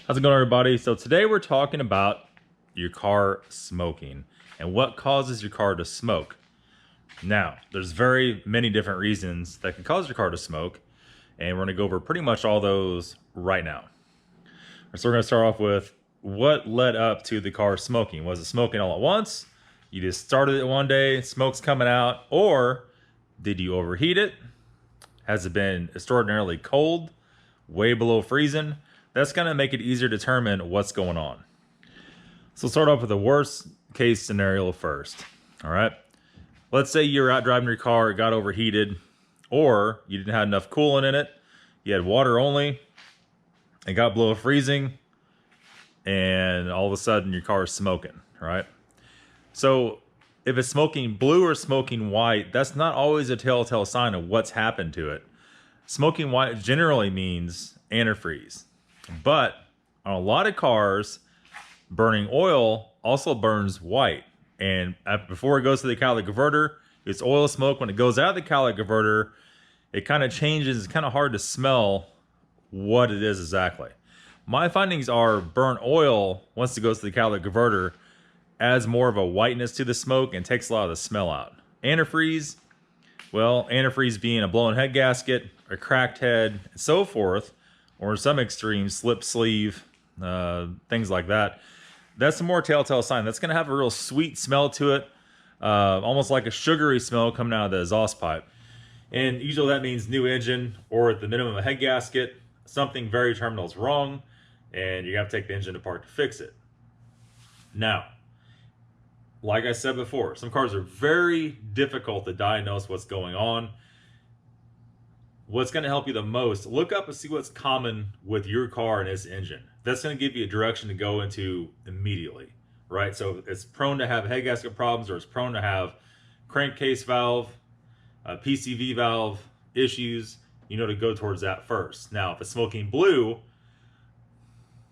How's it going, everybody? So today we're talking about your car smoking and what causes your car to smoke. Now, there's very many different reasons that can cause your car to smoke, and we're going to go over pretty much all those right now. So we're going to start off with what led up to the car smoking. Was it smoking all at once? You just started it one day, smoke's coming out, or did you overheat it? Has it been extraordinarily cold, way below freezing? That's going to make it easier to determine what's going on. So start off with the worst case scenario first. All right. Let's say you're out driving your car, it got overheated, or you didn't have enough coolant in it. You had water only, it got below freezing, and all of a sudden your car is smoking, right? So if it's smoking blue or smoking white, that's not always a telltale sign of what's happened to it. Smoking white generally means antifreeze. But on a lot of cars, burning oil also burns white. And before it goes to the catalytic converter, it's oil smoke. When it goes out of the catalytic converter, it kind of changes. It's kind of hard to smell what it is exactly. My findings are burnt oil, once it goes to the catalytic converter, adds more of a whiteness to the smoke and takes a lot of the smell out. Antifreeze, well, antifreeze being a blown head gasket, a cracked head, and so forth, or in some extremes, slip sleeve, things like that. That's a more telltale sign. That's going to have a real sweet smell to it, almost like a sugary smell coming out of the exhaust pipe. And usually that means new engine, or at the minimum a head gasket. Something very terminal is wrong, and you have to take the engine apart to fix it. Now, like I said before, some cars are very difficult to diagnose what's going on. What's going to help you the most, look up and see what's common with your car and its engine. That's going to give you a direction to go into immediately, right? So it's prone to have head gasket problems, or it's prone to have crankcase valve, PCV valve issues, to go towards that first. Now, if it's smoking blue,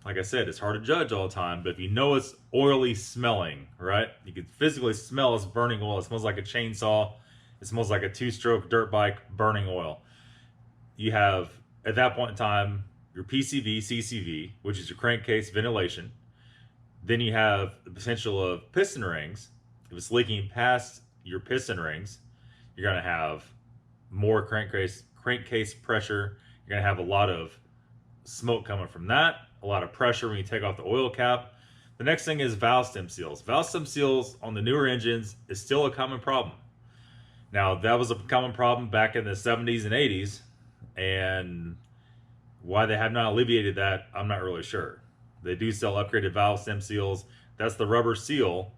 like I said, it's hard to judge all the time, but if you know it's oily smelling, right? You can physically smell it's burning oil. It smells like a chainsaw. It smells like a two-stroke dirt bike burning oil. You have, at that point in time, your PCV, CCV, which is your crankcase ventilation. Then you have the potential of piston rings. If it's leaking past your piston rings, you're going to have more crankcase pressure. You're going to have a lot of smoke coming from that, a lot of pressure when you take off the oil cap. The next thing is valve stem seals. Valve stem seals on the newer engines is still a common problem. Now, that was a common problem back in the 70s and 80s. And why they have not alleviated that, I'm not really sure. They do sell upgraded valve stem seals. That's the rubber seal,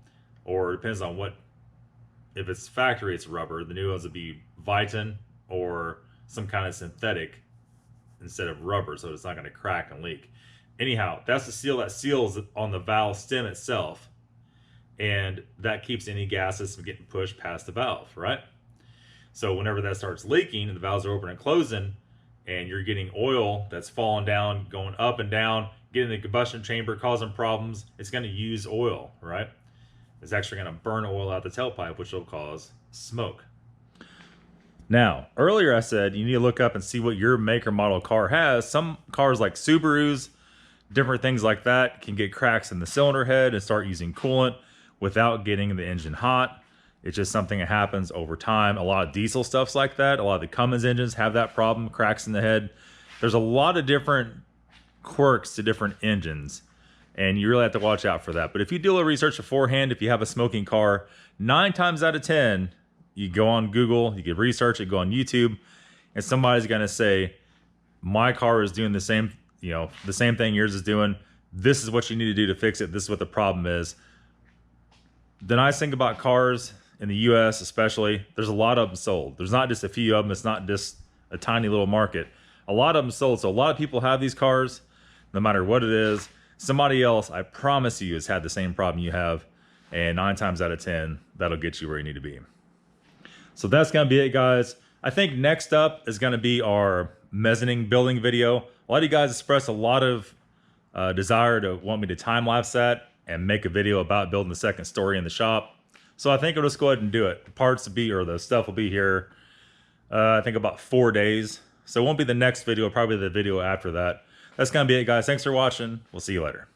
or it depends on what. If it's factory, it's rubber. The new ones would be Viton or some kind of synthetic instead of rubber, so it's not going to crack and leak. Anyhow, that's the seal that seals on the valve stem itself, and that keeps any gases from getting pushed past the valve, right? So whenever that starts leaking and the valves are open and closing, and you're getting oil that's falling down, going up and down, getting the combustion chamber, causing problems, it's going to use oil, right? It's actually going to burn oil out the tailpipe, which will cause smoke. Now, earlier I said you need to look up and see what your make or model car has. Some cars like Subarus, different things like that, can get cracks in the cylinder head and start using coolant without getting the engine hot. It's just something that happens over time. A lot of diesel stuff's like that. A lot of the Cummins engines have that problem, cracks in the head. There's a lot of different quirks to different engines, and you really have to watch out for that. But if you do a little research beforehand, if you have a smoking car, 9 times out of 10, you go on Google, you can research it, go on YouTube, and somebody's going to say, my car is doing the same, the same thing yours is doing. This is what you need to do to fix it. This is what the problem is. The nice thing about cars in the US especially, there's a lot of them sold. There's not just a few of them. It's not just a tiny little market. A lot of them sold. So a lot of people have these cars, no matter what it is. Somebody else, I promise you, has had the same problem you have. And 9 times out of 10, that'll get you where you need to be. So that's going to be it, guys. I think next up is going to be our mezzanine building video. A lot of you guys expressed a lot of desire to want me to time-lapse that and make a video about building the second story in the shop. So I think I'll just go ahead and do it. The parts will be, or the stuff will be here, I think about 4 days. So it won't be the next video, probably the video after that. that's going to be it, guys. Thanks for watching. We'll see you later.